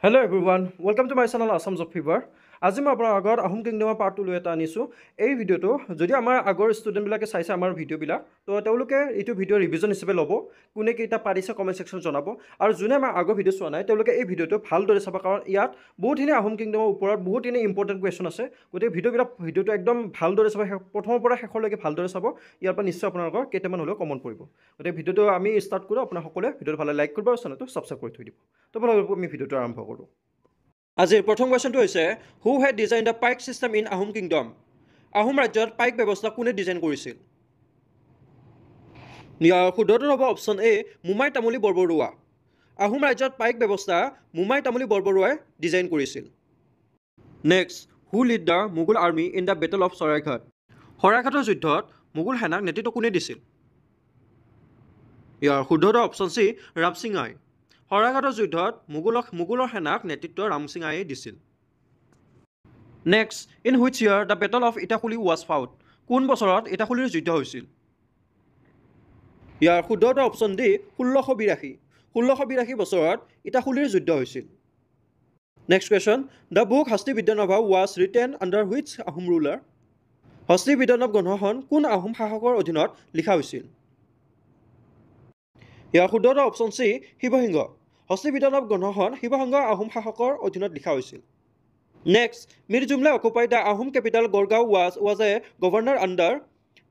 Hello everyone, welcome to my channel Assam Job Fever. আজি মই আপোনাৰ আগত আহোম কিংডমৰ পাৰ্ট 2 লৈ এটা আনিছোঁ। এই ভিডিঅ'টো যদি আমাৰ আগৰ ষ্টুডেণ্টবিলাকে চাইছে আমাৰ ভিডিঅ'বিলাক তো তেওঁলোকে এইটো ভিডিঅ' ৰিভিজন হিচাপে ল'ব, কোনে কেইটা পাৰিছে কমেণ্ট ছেকশ্যন জনাব। আৰু যোনে আমাৰ আগৰ ভিডিঅ' চোৱা নাই তেওঁলোকে এই ভিডিঅ'টো ভালদৰে চাব, কাৰণ ইয়াত বহুতখিনি আহোম কিংডমৰ ওপৰত বহুতখিনি ইম্পৰ্টেণ্ট কুৱেশ্যন আছে। গতিকে ভিডিঅ'টো একদম ভালদৰে চাব, প্ৰথমৰ পৰা শেষলৈকে ভালদৰে চাব। ইয়াৰ পৰা নিশ্চয় আপোনালোকৰ কেইটামান হ'লেও কমন পৰিব। গতিকে ভিডিঅ'টো আমি ষ্টাৰ্ট কৰোঁ। আপোনাৰ সকলোৱে ভিডিঅ'টো ভালে লাইক কৰিব আৰু চেনেলটো ছাবস্ক্ৰাইব কৰি থৈ দিব। তো আপোনালোকে আমি ভিডিঅ'টো আৰম্ভ কৰোঁ। আজিৰ প্ৰথম কুৱেশ্যনটো হৈছে who had designed the Paik system in Ahom kingdom? Ahom ৰাজ্যত পাইক ব্যৱস্থা কোনে ডিজাইন কৰিছিল? ইয়াৰ শুদ্ধটো হ'ব অপশ্যন এ মোমাই তামুলী বৰবৰুৱা। আহোম ৰাজ্যত পাইক ব্যৱস্থা মোমাই তামুলী বৰবৰুৱাই ডিজাইন কৰিছিল। Next, who lead the Mughal army in the battle of Saraighat? শৰাইঘাটৰ যুদ্ধত মোগল সেনাক নেতৃত্ব কোনে দিছিল? ইয়াৰ শুদ্ধটো অপশ্যন চি ৰামসিঙাই। শৰাইঘাটৰ যুদ্ধত মোগলৰ সেনাক নেতৃত্ব ৰামসিঙাই দিছিল। Next, in which year the battle of Itakhuli was fought? কোন বছৰত ইটাখুলিৰ যুদ্ধ হৈছিল? ইয়াৰ শুদ্ধটো অপশ্যন ডি 1682। 1682 বছৰত ইটাখুলিৰ যুদ্ধ হৈছিল। Next question, the book Hasti বিদ্যানভা was written under which Ahom ruler? Hasti বিদ্যানভ গ্ৰন্থখন কোন আহোম শাসকৰ অধীনত লিখা হৈছিল? ইয়াৰ শুদ্ধটো অপশ্যন চি শিৱসিংহ। হস্তি বিদ্যানভ গ্ৰন্থখন শিৱসিংহ আহোম শাসকৰ অধীনত লিখা হৈছিল। Next, Mir Jumla occupied the Ahom capital Garhgaon was a governor under?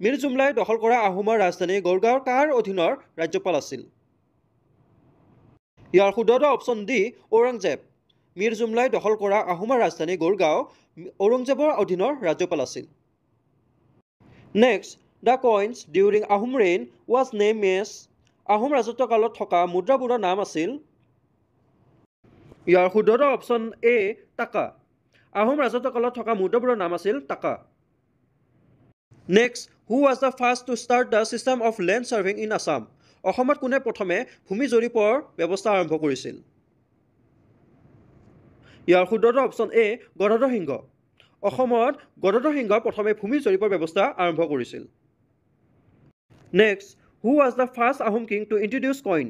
Mir জুমলাই দখল কৰা আহোমৰ ৰাজধানী গড়গাঁৱৰ কাৰ অধীনৰ ৰাজ্যপাল আছিল? ইয়াৰ শুদ্ধটো অপশ্যন ডি ঔৰংজেব। মিৰ জুমলাই দখল কৰা আহোমৰ ৰাজধানী গড়গাঁও ঔৰংজেবৰ অধীনৰ ৰাজ্যপাল আছিল। Next, the coins during Ahom reign was name as? Ahom ৰাজত্বকালত থকা মুদ্ৰাবোৰৰ নাম আছিল? ইয়াৰ শুদ্ধটো অপশ্যন এ টাকা। আহোম ৰাজত্বকালত থকা মুদ্ৰাবোৰৰ নাম আছিল টাকা। Next, who was the first to start the system of land surveying in Assam? অসমত কোনে প্ৰথমে ভূমি জৰীপৰ ব্যৱস্থা আৰম্ভ কৰিছিল? ইয়াৰ শুদ্ধটো অপশ্যন এ গদাধৰ সিংহ। অসমত গদাধৰ সিংহই প্ৰথমে ভূমি জৰীপৰ ব্যৱস্থা আৰম্ভ কৰিছিল। Next, who was the first Ahom king to introduce coin?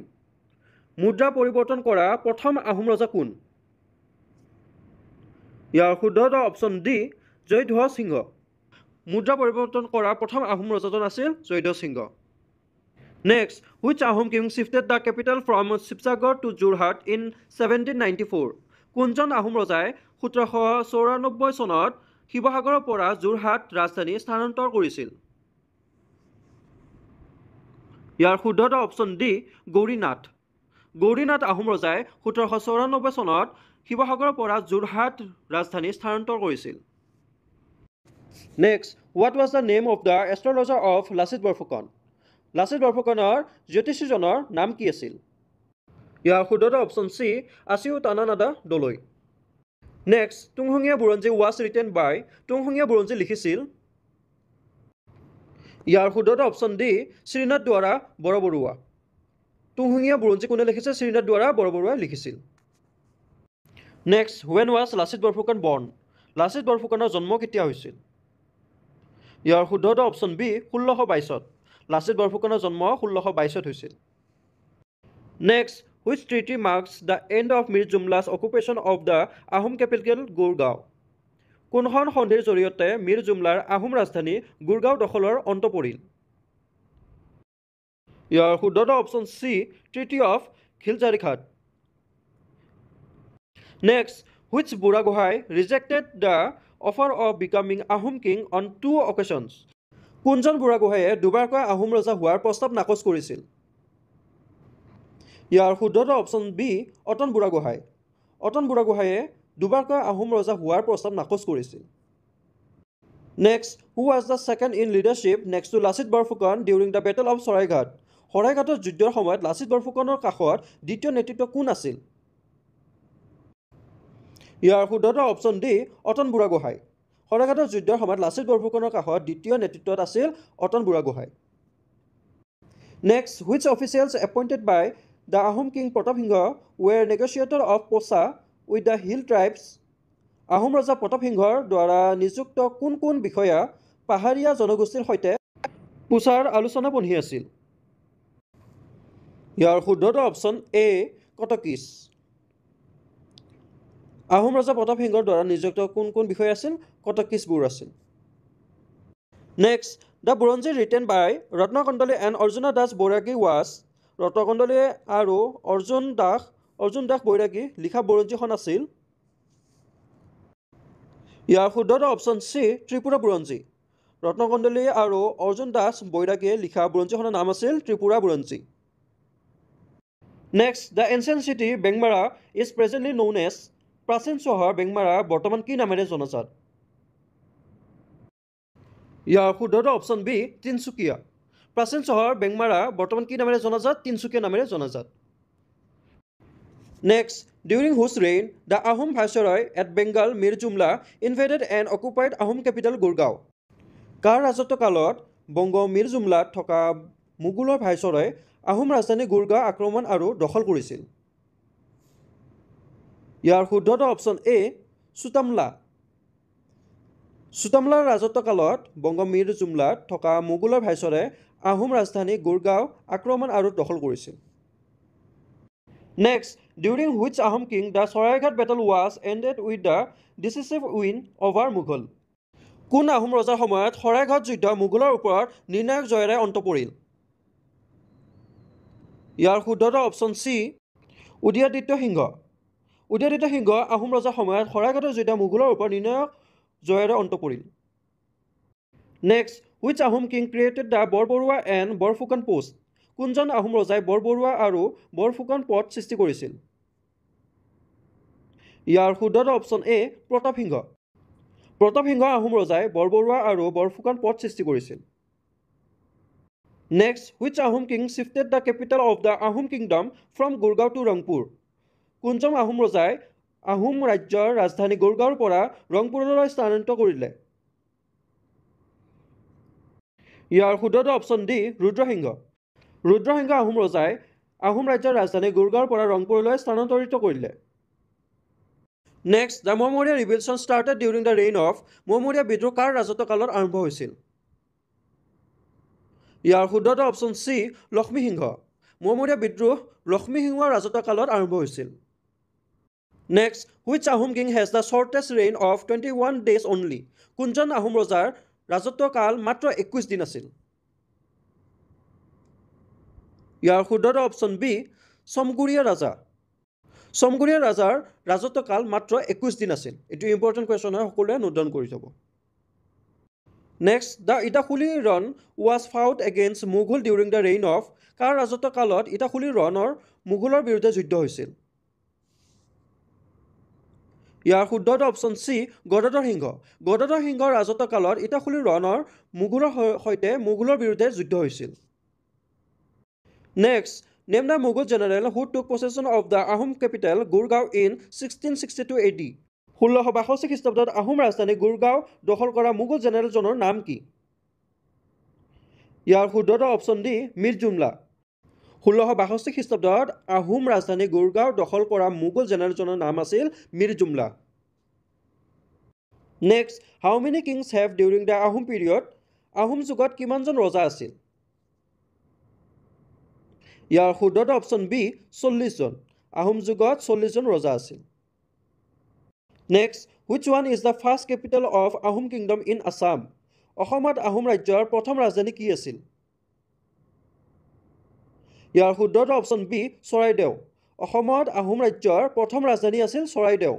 মুদ্ৰা পৰিৱৰ্তন কৰা প্ৰথম আহোম ৰজা কোন? ইয়াৰ শুদ্ধটো অপশ্যন ডি জয়ধ্বজ সিংহ। মুদ্ৰা পৰিৱৰ্তন কৰা প্ৰথম আহোম ৰজাজন আছিল Jayadhwaj Singha. Next, which Ahom king shifted the capital from Sivasagar to Jorhat in 1794? কোনজন আহোম ৰজাই 1794 চনত শিৱসাগৰৰ পৰা যোৰহাট ৰাজধানী স্থানান্তৰ কৰিছিল? ইয়াৰ শুদ্ধটো অপশ্যন ডি গৌৰীনাথ। গৌৰীনাথ আহোম ৰজাই 1794 চনত শিৱসাগৰৰ পৰা যোৰহাট ৰাজধানী স্থানান্তৰ কৰিছিল। Next, what was the name of the astrologer of Lachit Borphukan? Lachit বৰফুকনৰ জ্যোতিষীজনৰ নাম কি আছিল? ইয়াৰ শুদ্ধটো অপশ্যন চি আচিউতানানাদা দলৈ। নেক্সট, তুংহুঙীয়া বুৰঞ্জী ৱাজ ৰিটেন বাই? তুংহুঙীয়া বুৰঞ্জী লিখিছিল? ইয়াৰ শুদ্ধটো অপশ্যন ডি শ্ৰীনাথ দুৱাৰা বৰবৰুৱা। তুংহুঙীয়া বুৰঞ্জী কোনে লিখিছে? শ্ৰীনাথ দুৱাৰা বৰবৰুৱাই লিখিছিল। Next, when was Lachit Borphukan born? Lachit বৰফুকনৰ জন্ম কেতিয়া হৈছিল? ইয়াৰ শুদ্ধটো অপশ্যন বি 1622-ত। লাচিত বৰফুকনৰ জন্ম 1622-ত হৈছিল। Next, which treaty marks the end of Mir Jumla's occupation of the Ahom capital Garhgaon? কোনখন সন্ধিৰ জৰিয়তে মিৰ জুমলাৰ আহোম ৰাজধানী গুৰগাঁও দখলৰ অন্ত পৰিল? ইয়াৰ শুদ্ধটো option C treaty of Khiljarighat. Next, which Burhagohain rejected the offer of becoming Ahom king on 2 occasions? কোনজন বুঢ়াগোহাঁয়ে দুবাৰকৈ আহোম ৰজা হোৱাৰ প্ৰস্তাৱ নাকচ কৰিছিল? ইয়াৰ শুদ্ধটো অপশ্যন বি অটন বুঢ়াগোহাঁই। অটন বুঢ়াগোহাঁয়ে দুবাৰকৈ আহোম ৰজা হোৱাৰ প্ৰস্তাৱ নাকচ কৰিছিল। Next, who was the second in leadership next to Lachit Borphukan during the battle of Saraighat? শৰাইঘাটৰ যুদ্ধৰ সময়ত লাচিত বৰফুকনৰ কাষত দ্বিতীয় নেতৃত্ব কোন আছিল? ইয়াৰ শুদ্ধটো অপশ্যন ডি অটন বুঢ়াগোহাঁই। শৰাইঘাটৰ যুদ্ধৰ সময়ত লাচিত বৰফুকনৰ কাষত দ্বিতীয় নেতৃত্বত আছিল Atan Burhagohain. Next, which officials appointed by the Ahom king Pratap Singha were negotiator of posa with the hill tribes? Ahom ৰজা প্ৰতাপ সিংহৰ দ্বাৰা নিযুক্ত কোন কোন বিষয়া পাহাৰীয়া জনগোষ্ঠীৰ সৈতে পোচাৰ আলোচনা পন্থী আছিল? ইয়াৰ শুদ্ধটো অপশ্যন এ কটকিছ। আহোম ৰজা প্ৰতাপ সিংহৰ দ্বাৰা নিযুক্ত কোন কোন বিষয় আছিল কটকীছবোৰ আছিল next the Buranji written by Ratnakandali and Arjuna Das Bairagi was Ratnakandali আৰু অৰ্জুন দাস বৈৰাগী লিখা বুৰঞ্জীখন আছিল ইয়াৰ শুদ্ধটো অপশ্যন চি ত্ৰিপুৰা বুৰঞ্জী ৰত্নকণ্ডলী আৰু অৰ্জুন দাস বৈৰাগীয়ে লিখা বুৰঞ্জীখনৰ নাম আছিল Tripura Buranji next the ancient city Bengmara is presently known as প্ৰাচীন চহৰ বেংমাৰা বৰ্তমান কি নামেৰে জনাজাত ইয়াৰ শুদ্ধটো অপশ্যন বি তিনচুকীয়া প্ৰাচীন চহৰ বেংমাৰা বৰ্তমান কি নামেৰে জনাজাত তিনচুকীয়া নামেৰে জনাজাত next during whose reign the Ahom viceroy at Bengal Mir Jumla invaded and occupied Ahom capital Gargaon কাৰ ৰাজত্ব কালত বংগ মিৰ জুমলাত থকা মোগলৰ ভাইচৰয় আহোম ৰাজধানী গুৰগাঁও আক্ৰমণ আৰু দখল কৰিছিল ইয়াৰ শুদ্ধটো অপশ্যন এ চুতামলাৰ ৰাজত্ব কালত বংগ মিৰ জুমলাত থকা মোগলৰ ভাইচৰয়ে আহোম ৰাজধানী গুৰগাঁও আক্ৰমণ আৰু দখল কৰিছিল next during which Ahom king the Saraighat battle was ended with the decisive win over Mughal কোন আহোম ৰজাৰ সময়ত শৰাইঘাট যুদ্ধ মোগলৰ ওপৰত নিৰ্ণায়ক জয়েৰে অন্ত পৰিল ইয়াৰ শুদ্ধটো অপশ্যন চি উদয়াদিত্য সিংহ আহোম ৰজাৰ সময়ত শৰাইঘাটৰ যুদ্ধ মোগলৰ ওপৰত নিৰ্ণায়ক জয়েৰে অন্ত পৰিল next which Ahom king created the Borbarua and Borphukan post কোনজন আহোম ৰজাই বৰবৰুৱা আৰু বৰফুকন পদ সৃষ্টি কৰিছিল ইয়াৰ শুদ্ধটো অপশ্যন এ প্ৰতাপ সিংহ আহোম ৰজাই বৰবৰুৱা আৰু বৰফুকন পদ সৃষ্টি কৰিছিল next which Ahom king shifted the capital of the Ahom kingdom from Gurgaon to Rangpur কোনজন আহোম ৰজাই আহোম ৰাজ্যৰ ৰাজধানী গুৰগাঁৱৰ পৰা ৰংপুৰলৈ স্থানান্তৰিত কৰিলে ইয়াৰ শুদ্ধটো অপশ্যন ডি ৰুদ্ৰসিংহ আহোম ৰজাই আহোম ৰাজ্যৰ ৰাজধানী গুৰগাঁৱৰ পৰা ৰংপুৰলৈ স্থানান্তৰিত কৰিলে next the Moamoria revolution started during the reign of Moamoria বিদ্ৰোহ কাৰ ৰাজত্ব কালত আৰম্ভ হৈছিল ইয়াৰ শুদ্ধটো অপশ্যন চি লক্ষ্মীসিংহ মহমৰীয়া বিদ্ৰোহ লক্ষ্মীসিংহৰ ৰাজত্ব কালত আৰম্ভ হৈছিল next which Ahom king has the shortest reign of 21 days only কোনজন আহোম ৰজাৰ ৰাজত্ব কাল মাত্ৰ 21 দিন আছিল ইয়াৰ শুদ্ধটো অপশ্যন বি চমগুৰিয়া ৰাজাৰ ৰাজত্ব কাল মাত্ৰ 21 দিন আছিল এইটো ইম্পৰ্টেণ্ট কুৱেশ্যন হয় সকলোৱে নোট ডাউন কৰি থ'ব next the Itakhuli Ran was fought against Mughal during the reign of কাৰ ৰাজত্ব কালত ইটাখুলি ৰণৰ মোগলৰ বিৰুদ্ধে যুদ্ধ হৈছিল ইয়াৰ শুদ্ধটো অপশ্যন চি গদাধৰ সিংহৰ ৰাজত্ব কালত ইটাখুলি ৰণৰ মোগলৰ সৈতে মোগলৰ বিৰুদ্ধে যুদ্ধ হৈছিল next name the Mughal general who took possession of the Ahom capital Gargaon in 1662 AD 1662 খ্ৰীষ্টাব্দত আহোম ৰাজধানী গুৰগাঁও দখল কৰা মোগল জেনেৰেলজনৰ নাম কি ইয়াৰ শুদ্ধটো অপশ্যন ডি মিৰ জুমলা 1662 খ্ৰীষ্টাব্দত আহোম ৰাজধানী গুৰগাঁও দখল কৰা মোগল জেনেৰেলজনৰ নাম আছিল Mir Jumla next how many kings have during the Ahom period Ahom যুগত কিমানজন ৰজা আছিল ইয়াৰ শুদ্ধটো অপশ্যন বি 40জন আহোম যুগত 40জন ৰজা আছিল next which one is the first capital of Ahom kingdom in Assam অসমত আহোম ৰাজ্যৰ প্ৰথম ৰাজধানী কি আছিল ইয়াৰ শুদ্ধটো অপশ্যন বি চৰাইদেউ অসমত আহোম ৰাজ্যৰ প্ৰথম ৰাজধানী আছিল Charaideo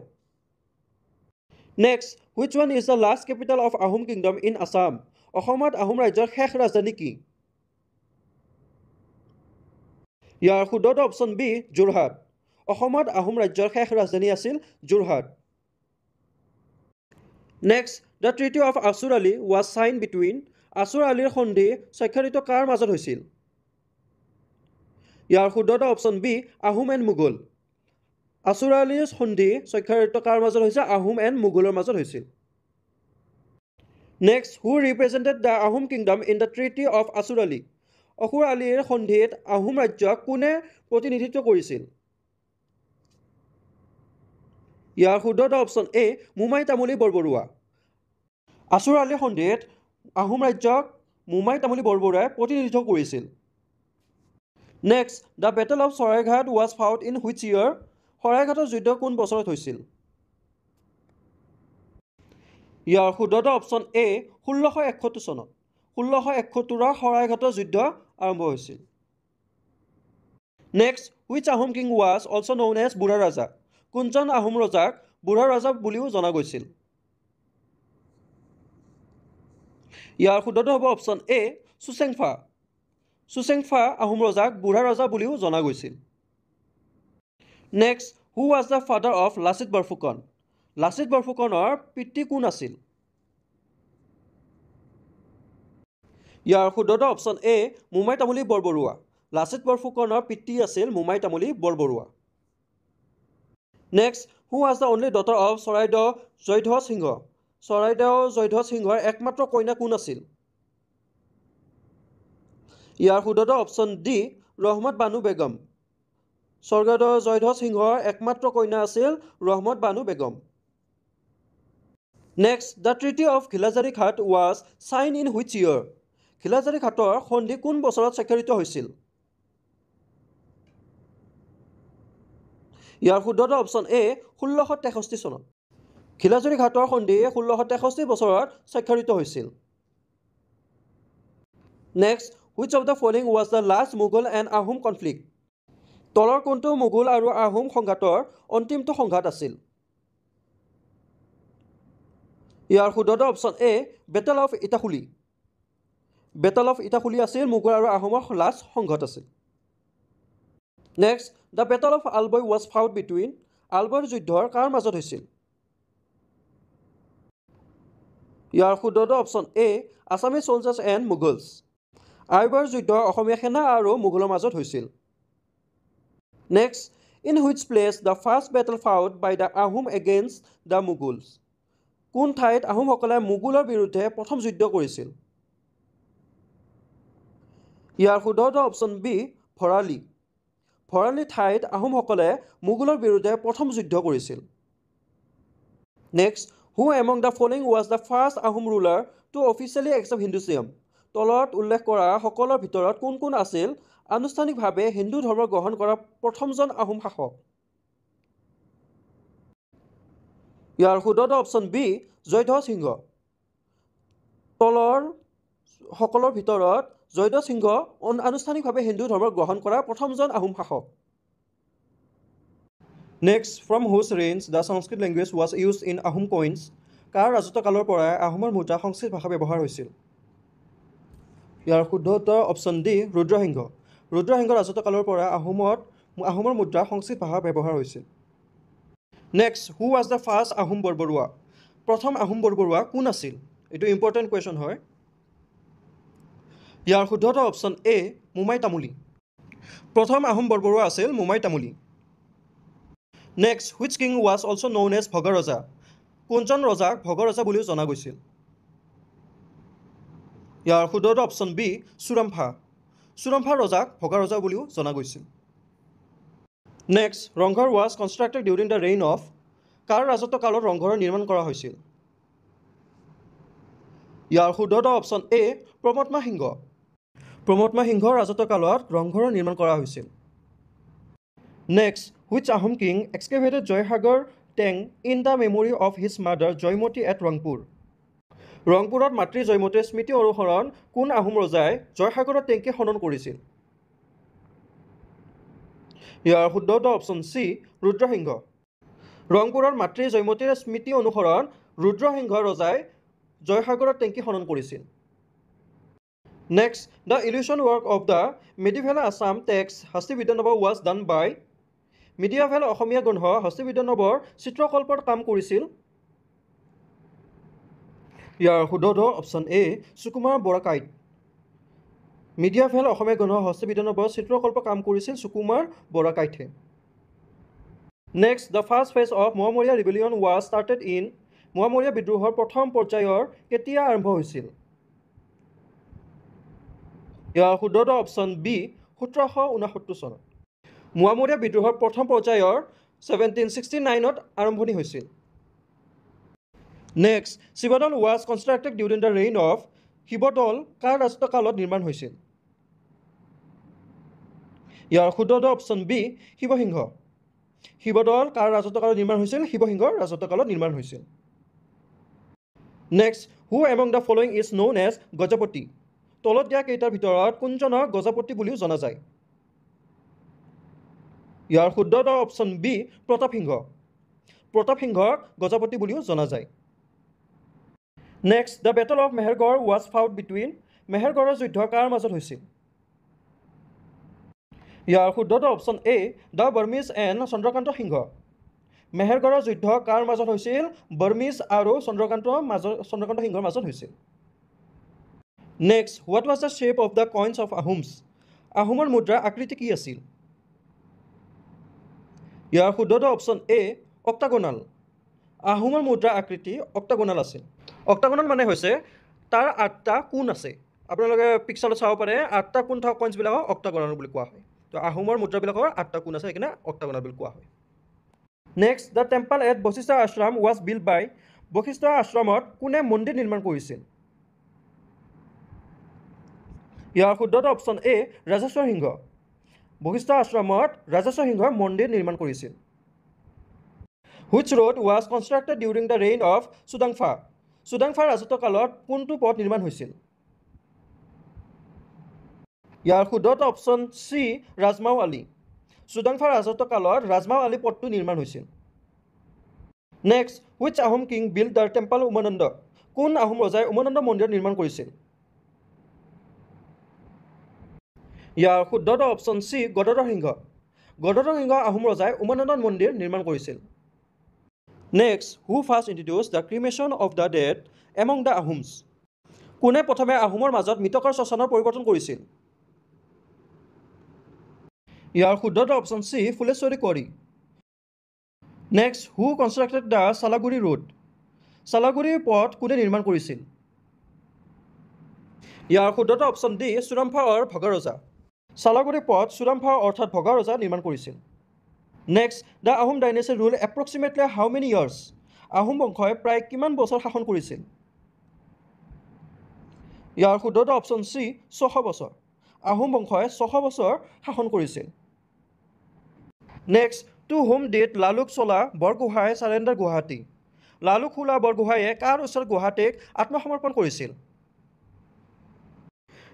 next which one is the last capital of Ahom kingdom in Assam অসমত আহোম ৰাজ্যৰ শেষ ৰাজধানী কি ইয়াৰ শুদ্ধটো অপশ্যন বি যোৰহাট অসমত আহোম ৰাজ্যৰ শেষ ৰাজধানী আছিল Jorhat next the treaty of আছুৰ আলী ৱাজ চাইন বিটুইন আছুৰ আলীৰ সন্ধি স্বাক্ষৰিত কাৰ মাজত হৈছিল ইয়াৰ শুদ্ধটো option B Ahom and Mughal Asur আলীৰ সন্ধি স্বাক্ষৰিত কাৰ মাজত হৈছে আহোম এণ্ড মোগলৰ মাজত হৈছিল next who represented the Ahom kingdom in the treaty of আছুৰ আলী আছুৰ আলীৰ সন্ধিত আহোম ৰাজ্যক কোনে প্ৰতিনিধিত্ব কৰিছিল ইয়াৰ শুদ্ধটো অপশ্যন এ মোমাই তামুলী বৰবৰুৱা আছুৰ আলীৰ সন্ধিত আহোম ৰাজ্যক মোমাই তামুলী বৰবৰুৱাই প্ৰতিনিধিত্ব কৰিছিল next the battle of Saraighat was fought in which year শৰাইঘাটৰ যুদ্ধ কোন বছৰত হৈছিল ইয়াৰ শুদ্ধ অপশ্যন এ 1671 চনত 1671 শৰাইঘাটৰ যুদ্ধ আৰম্ভ হৈছিল। Next, which Ahom king was also' known as Burha Raja? কোনজন আহোম ৰজাক বুঢ়া ৰাজা বুলিও জনা গৈছিল? ইয়াৰ শুদ্ধটো হ'ব অপশ্যন এ চুচেংফা। চুচেংফা আহোম ৰজাক বুঢ়া ৰজা বুলিও জনা গৈছিল। Next, who was the father of Lachit Borphukan? Lachit বৰফুকনৰ পিতৃ কোন আছিল? ইয়াৰ শুদ্ধটো অপশ্যন এ মোমাই তামুলী বৰবৰুৱা। লাচিত বৰফুকনৰ পিতৃ আছিল Momai Tamuli Barbarua. Next, who was the only daughter of Charaideo Jayadhwaj Singha? Charaideo Jayadhwaj সিংহৰ একমাত্ৰ কন্যা কোন আছিল? ইয়াৰ শুদ্ধটো অপশ্যন ডি ৰহমত বানু বেগম। স্বৰ্গদেউ জয়ধ্বজ সিংহৰ একমাত্ৰ কন্যা আছিল Rahmat Banu Begum. Next, the treaty of Ghilajhari Ghat was sign in which year? Ghilajhari ঘাটৰ সন্ধি কোন বছৰত স্বাক্ষৰিত হৈছিল? ইয়াৰ শুদ্ধটো অপশ্যন এ 1663 চনত। ঘিলাজাৰী ঘাটৰ সন্ধি 1663 বছৰত স্বাক্ষৰিত হৈছিল। Next, which of the following was the last Mughal and Ahom conflict? তলৰ কোনটো মোগল আৰু আহোম সংঘাতৰ অন্তিমটো সংঘাত আছিল? ইয়াৰ শুদ্ধটো option A battle of Itakhuli. Battle of Itakhuli আছিল মোগল আৰু আহোমৰ লাষ্ট সংঘাত আছিল। Next, the battle of Alabai was fought between? আলবৈৰ যুদ্ধৰ কাৰ মাজত হৈছিল? ইয়াৰ শুদ্ধটো option A Assamese soldiers and Mughals. আলবৈৰ যুদ্ধ অসমীয়া সেনা আৰু মোগলৰ মাজত হৈছিল। Next, in which place the first battle fought by the Ahom against the Mughals? কোন ঠাইত আহোমসকলে মোগলৰ বিৰুদ্ধে প্ৰথম যুদ্ধ কৰিছিল? ইয়াৰ শুদ্ধটো অপশ্যন বি ভৰালী। ভৰালী ঠাইত আহোমসকলে মোগলৰ বিৰুদ্ধে প্ৰথম যুদ্ধ কৰিছিল। Next, who among the following was the first Ahom ruler to officially accept Hinduism? তলত উল্লেখ কৰা সকলৰ ভিতৰত কোন কোন আছিল আনুষ্ঠানিকভাৱে হিন্দু ধৰ্ম গ্ৰহণ কৰা প্ৰথমজন আহোম শাসক? ইয়াৰ শুদ্ধটো অপশ্যন বি জয়ধ্বজ সিংহ। তলৰ সকলৰ ভিতৰত জয়ধ্বজ সিংহ আনুষ্ঠানিকভাৱে হিন্দু ধৰ্ম গ্ৰহণ কৰা প্ৰথমজন আহোম শাসক। নেক্সট, ফ্ৰম হুজ ৰেঞ্জ the Sanskrit language was use in Ahom coins? কাৰ ৰাজত্বকালৰ পৰাই আহোমৰ মুদ্ৰা সংস্কৃত ভাষা ব্যৱহাৰ হৈছিল? ইয়াৰ শুদ্ধ উত্তৰ অপশ্যন ডি ৰুদ্ৰসিংহ। ৰুদ্ৰসিংহৰ ৰাজত্বকালৰ পৰা আহোমৰ মুদ্ৰা সংস্কৃত ভাষা ব্যৱহাৰ হৈছিল। Next, who was the first Ahom Borbarua? প্ৰথম আহোম বৰবৰুৱা কোন আছিল? এইটো ইম্পৰ্টেণ্ট কুৱেশ্যন হয়। ইয়াৰ শুদ্ধটো অপশ্যন এ মোমাই তামুলী। প্ৰথম আহোম বৰবৰুৱা আছিল Momai Tamuli. Next, which king was also' known as Bhaga Raja? কোনজন ৰজাক ভগ ৰজা বুলিও জনা গৈছিল? ইয়াৰ শুদ্ধটো অপশ্যন বি চুৰামফা। চুৰামফা ৰজাক ভগা ৰজা বুলিও জনা গৈছিল। Next, Rangghar was constructed during the reign of? কাৰ ৰাজত্বকালত ৰংঘৰৰ নিৰ্মাণ কৰা হৈছিল? ইয়াৰ শুদ্ধটো অপশ্যন এ প্ৰমত্মা সিংহ। প্ৰমত্মা সিংহৰ ৰাজত্বকালত ৰংঘৰৰ নিৰ্মাণ কৰা হৈছিল। Next, which Ahom king excavated Joysagar tank in the memory of his mother Joymoti at Rangpur? ৰংপুৰত মাতৃ জয়মতীৰ স্মৃতি অনুসৰণ কোন আহোম ৰজাই জয়সাগৰৰ টেংকী খনন কৰিছিল? ইয়াৰ শুদ্ধটো অপশ্যন চি ৰুদ্ৰসিংহ। ৰংপুৰৰ মাতৃ জয়মতীৰ স্মৃতি অনুসৰণ ৰুদ্ৰসিংহ ৰজাই জয়সাগৰৰ টেংকী খনন কৰিছিল। Next, the illusion work of the medieval Assam text Hastividyarnava was done by? Medieval অসমীয়া গ্ৰন্থ হস্তিবিদ্যানৱৰ চিত্ৰকল্পৰ কাম কৰিছিল? ইয়াৰ শুদ্ধটো অপশ্যন এ সুকুমাৰ বৰকাইত। মিডিয়াভেল অসমীয়া গ্ৰন্থ হস্তিবিদ্যানৱৰ চিত্ৰকল্প কাম কৰিছিল সুকুমাৰ বৰকাইতে। Next, the first phase of Moamoria rebellion was started in? Moamoria বিদ্ৰোহৰ প্ৰথম পৰ্যায়ৰ কেতিয়া আৰম্ভ হৈছিল? ইয়াৰ শুদ্ধটো অপশ্যন বি 1769 চনত। মোৱামৰীয়া বিদ্ৰোহৰ প্ৰথম পৰ্যায়ৰ 1769ত আৰম্ভণি হৈছিল। Next, Shivadol was constructed during the reign of? Shivadol কাৰ ৰাজত্বকালত নিৰ্মাণ হৈছিল? ইয়াৰ শুদ্ধটো অপশ্যন বি শিৱসিংহ। শিৱদৌল কাৰ ৰাজত্বকালত নিৰ্মাণ হৈছিল? শিৱসিংহৰ ৰাজত্বকালত নিৰ্মাণ হৈছিল। Next, who among the following is known as Gajapati? তলত দিয়া কেইটাৰ ভিতৰত কোনজনক গজপতি বুলিও জনা যায়? ইয়াৰ শুদ্ধ উত্তৰ অপশ্যন বি, প্ৰতাপ সিংহ। প্ৰতাপ সিংহক গজপতি বুলিও জনা যায়। Next, the battle of Mahgarh was fought between? মেহেৰগড়ৰ যুদ্ধ কাৰ মাজত হৈছিল? ইয়াৰ শুদ্ধ উত্তৰ option A, the Burmese and Chandrakanta Singha. মেহেৰগড়ৰ যুদ্ধ কাৰ মাজত হৈছিল? বাৰ্মিজ আৰু চন্দ্ৰকান্ত সিংহৰ মাজত হৈছিল। Next, what was the shape of the coins of Ahoms? আহোমৰ মুদ্ৰাৰ আকৃতি কি আছিল? ইয়াৰ শুদ্ধ উত্তৰ অপশ্যন এ, অক্টাগোনাল। আহোমৰ মুদ্ৰাৰ আকৃতি অক্টাগোনাল আছিল। অক্টাগোনাল মানে হৈছে তাৰ 8টা কোণ আছে। আপোনালোকে পিকচাৰত চাব পাৰে 8টা কোণ থকা কইনছবিলাকক অক্টাগোনাল বুলি কোৱা হয়। তো আহোমৰ মুদ্ৰাবিলাকৰ 8টা কোণ আছে, সেইকাৰণে অক্টাগোনাল বুলি কোৱা হয়। Next, the temple at Vashistha ashram was build by? Vashistha আশ্ৰমত কোনে মন্দিৰ নিৰ্মাণ কৰিছিল? ইয়াৰ শুদ্ধ উত্তৰ অপশ্যন এ, ৰাজেশ্বৰ সিংহ। বশিষ্ঠ আশ্ৰমত ৰাজেশ্বৰ সিংহই মন্দিৰ নিৰ্মাণ কৰিছিল। Which road was constructed during the reign of Sudangpha? চুডাংফাৰ ৰাজত্বকালত কোনটো পথ নিৰ্মাণ হৈছিল? ইয়াৰ শুদ্ধ উত্তৰ অপশ্যন চি, ৰাজমাও আলী। চুডাংফাৰ ৰাজত্বকালত ৰাজমাও আলী পথটো নিৰ্মাণ হৈছিল। Next, which Ahom king build the temple Umananda? কোন আহোম ৰজাই উমানন্দ মন্দিৰ নিৰ্মাণ কৰিছিল? ইয়াৰ শুদ্ধ উত্তৰ অপশ্যন চি, গদাধৰ সিংহ। গদাধৰ সিংহ আহোম ৰজাই উমানন্দ মন্দিৰ নিৰ্মাণ কৰিছিল। Next, who first introduce the cremation of the dead among the Ahoms? কোনে প্ৰথমে আহোমৰ মাজত মৃতকৰ শ্মশানৰ পৰিৱৰ্তন কৰিছিল? ইয়াৰ শুদ্ধ উত্তৰ option C, Phuleswari Konwari. Next, who constructed the Salaguri road? Salaguri পথ কোনে নিৰ্মাণ কৰিছিল? ইয়াৰ শুদ্ধ উত্তৰ অপশ্যন ডি, চুৰামফা অৰ ভগা ৰজা। চালাগুৰি পথ চুৰামফা অৰ্থাৎ ভগা ৰজা নিৰ্মাণ কৰিছিল। Next, the Ahom dynasty rule approximately how many years? Ahom বংশই প্ৰায় কিমান বছৰ শাসন কৰিছিল? ইয়াৰ শুদ্ধ উত্তৰ অপশ্যন চি, 600 বছৰ। আহোম বংশই 600 বছৰ শাসন কৰিছিল। Next, to whom did Laluk Sola Borgohain surrender Guwahati? Laluk Khola বৰগোহাঁয়ে কাৰ ওচৰত গুৱাহাটীক আত্মসমৰ্পণ কৰিছিল?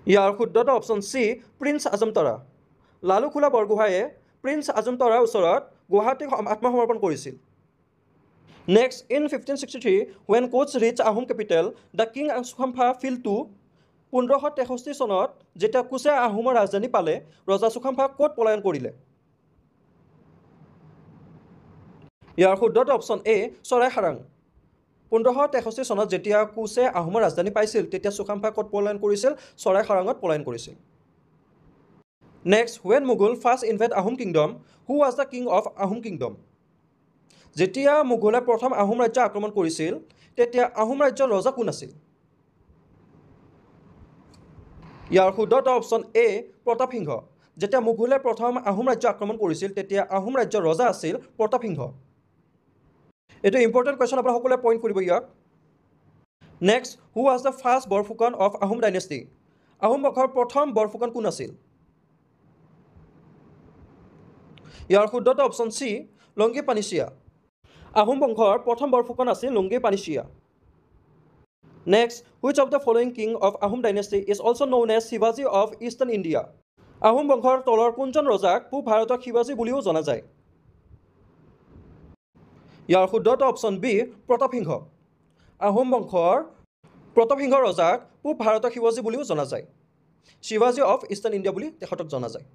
ইয়াৰ শুদ্ধ উত্তৰ option C, prince Azamtara. Laluk Khola বৰগোহাঁয়ে প্ৰিন্স আজমতৰাৰ ওচৰত গুৱাহাটীক আত্মসমৰ্পণ কৰিছিল। Next, in 1563 when Koch reach Ahom capital the king Sukhampha fled to? 1563 চনত যেতিয়া কোচে আহোমৰ ৰাজধানী পালে, ৰজা চুকাম্ফাক ক'ত পলায়ন কৰিলে? ইয়াৰ শুদ্ধ উত্তৰ অপশ্যন এ, চৰাই সাৰাং। 1563 চনত যেতিয়া কোচে আহোমৰ ৰাজধানী পাইছিল, তেতিয়া চুকাম্ফাই ক'ত পলায়ন কৰিছিল? চৰাই সাৰাঙত পলায়ন কৰিছিল। Next, when Mughal first invade Ahom kingdom who was the king of Ahom kingdom? যেতিয়া মোগলে প্ৰথম আহোম ৰাজ্য আক্ৰমণ কৰিছিল, তেতিয়া আহোম ৰাজ্যৰ ৰজা কোন আছিল? ইয়াৰ শুদ্ধ উত্তৰ অপশ্যন এ, প্ৰতাপ সিংহ। যেতিয়া মোগলে প্ৰথম আহোম ৰাজ্য আক্ৰমণ কৰিছিল, তেতিয়া আহোম ৰাজ্যৰ ৰজা আছিল প্ৰতাপ সিংহ। এইটো ইম্পৰ্টেণ্ট কুৱেশ্যন, আপোনালোকে সকলোৱে পইণ্ট কৰিব ইয়াক। Next, who was the first Borphukan of Ahom dynasty? Ahom বংশৰ প্ৰথম বৰফুকন কোন আছিল? ইয়াৰ শুদ্ধ উত্তৰ অপশ্যন চি, লংগী পানিছিয়া। আহোম বংশৰ প্ৰথম বৰফুকন আছিল Langi Panisiya. Next, which of the following king of Ahom dynasty is also' known as শিৱাজী অফ ইষ্টাৰ্ণ ইণ্ডিয়া? আহোম বংশৰ তলৰ কোনজন ৰজাক পূব ভাৰতক শিৱাজী বুলিও জনা যায়? ইয়াৰ শুদ্ধ উত্তৰ অপশ্যন বি, প্ৰতাপ সিংহ। আহোম বংশৰ প্ৰতাপ সিংহ ৰজাক পূব ভাৰতক শিৱাজী বুলিও জনা যায়। শিৱাজী অফ ইষ্টাৰ্ণ ইণ্ডিয়া বুলি তেখেতক জনা যায়।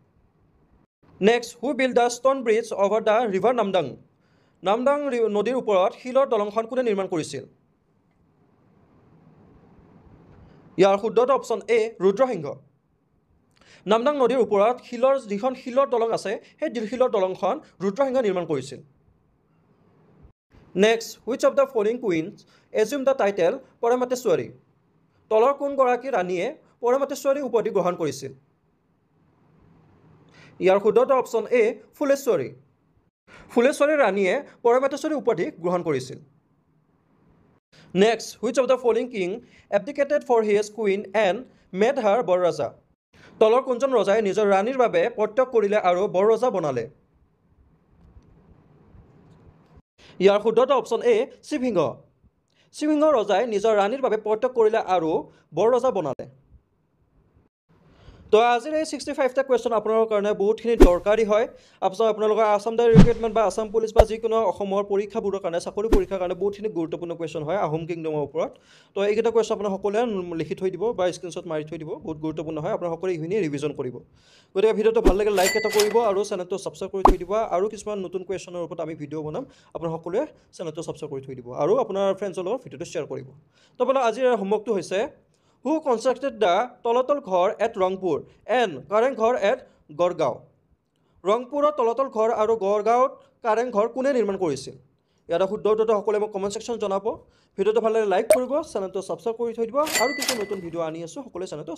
Next, who build the stone bridge over the river Namdang? Namdang নদীৰ ওপৰত শিলৰ দলংখন কোনে নিৰ্মাণ কৰিছিল? ইয়াৰ শুদ্ধ উত্তৰ অপশ্যন এ, ৰুদ্ৰসিংহ। নামদাং নদীৰ ওপৰত যিখন শিলৰ দলং আছে, সেই শিলৰ দলংখন ৰুদ্ৰসিংহই নিৰ্মাণ কৰিছিল। Next, which of the following queens assume the title Paramateshwari? তলৰ কোনগৰাকী ৰাণীয়ে পৰমাতেশ্বৰী উপাধি গ্ৰহণ কৰিছিল? ইয়াৰ শুদ্ধ উত্তৰ অপশ্যন এ, ফুলেশ্বৰী। ফুলেশ্বৰী ৰাণীয়ে পৰমাতেশ্বৰী উপাধি গ্ৰহণ কৰিছিল। Next, which of the following king abdicated for his queen and made her Borraja? তলৰ কোনজন ৰজাই নিজৰ ৰাণীৰ বাবে পত্যাগ কৰিলে আৰু বৰৰজা বনালে? ইয়াৰ শুদ্ধ উত্তৰ অপশ্যন এ, শিৱসিংহ। সিংহ ৰজাই নিজৰ ৰাণীৰ বাবে পৰিত্যাগ কৰিলে আৰু বৰ ৰজা বনালে তো আজিৰ এই 65টা কুৱেশ্যন আপোনালোকৰ কাৰণে বহুতখিনি দৰকাৰী হয় তাৰপিছত আপোনালোকৰ আছাম ডাইৰেক্ট ৰিক্ৰুটমেণ্ট বা আছাম পুলিচ বা যিকোনো অসমৰ পৰীক্ষাবোৰৰ কাৰণে চাকৰি পৰীক্ষাৰ কাৰণে বহুতখিনি গুৰুত্বপূৰ্ণ কুৱেশ্যন হয় আহোম কিংডমৰ ওপৰত তো এইকেইটা কুৱেশ্যন আপোনাৰ সকলোৱে লিখি থৈ দিব বা স্ক্ৰীনশ্বট মাৰি থৈ দিব বহুত গুৰুত্বপূৰ্ণ হয় আপোনাৰ সকলোৱে এইখিনি ৰিভিজন কৰিব গতিকে ভিডিঅ'টো ভাল লাগিলে লাইক এটা কৰিব আৰু চেনেলটো ছাবস্ক্ৰাইব কৰি থৈ দিব আৰু কিছুমান নতুন কুৱেশ্যনৰ ওপৰত আমি ভিডিঅ' বনাম আপোনাৰ সকলোৱে চেনেলটো ছাবস্ক্ৰাইব কৰি থৈ দিব আৰু আপোনাৰ ফ্ৰেণ্ডছৰ লগত ভিডিঅ'টো শ্বেয়াৰ কৰিব তো আপোনাৰ আজিৰ হোমৱৰ্কটো হৈছে Who constructed the তলাতল ঘৰ at ৰংপুৰ and কাৰেং ঘৰ at গড়গাঁও ৰংপুৰৰ তলাতল ঘৰ আৰু গড়গাঁৱত কাৰেং ঘৰ কোনে নিৰ্মাণ কৰিছিল ইয়াৰ শুদ্ধ উত্তৰটো সকলোৱে মোক কমেণ্ট ছেকশ্যন জনাব ভিডিঅ'টো ভাল লাগিলে লাইক কৰিব চেনেলটো ছাবস্ক্ৰাইব কৰি থৈ দিব আৰু কিছু নতুন ভিডিঅ' আনি আছোঁ সকলোৱে চেনেলটো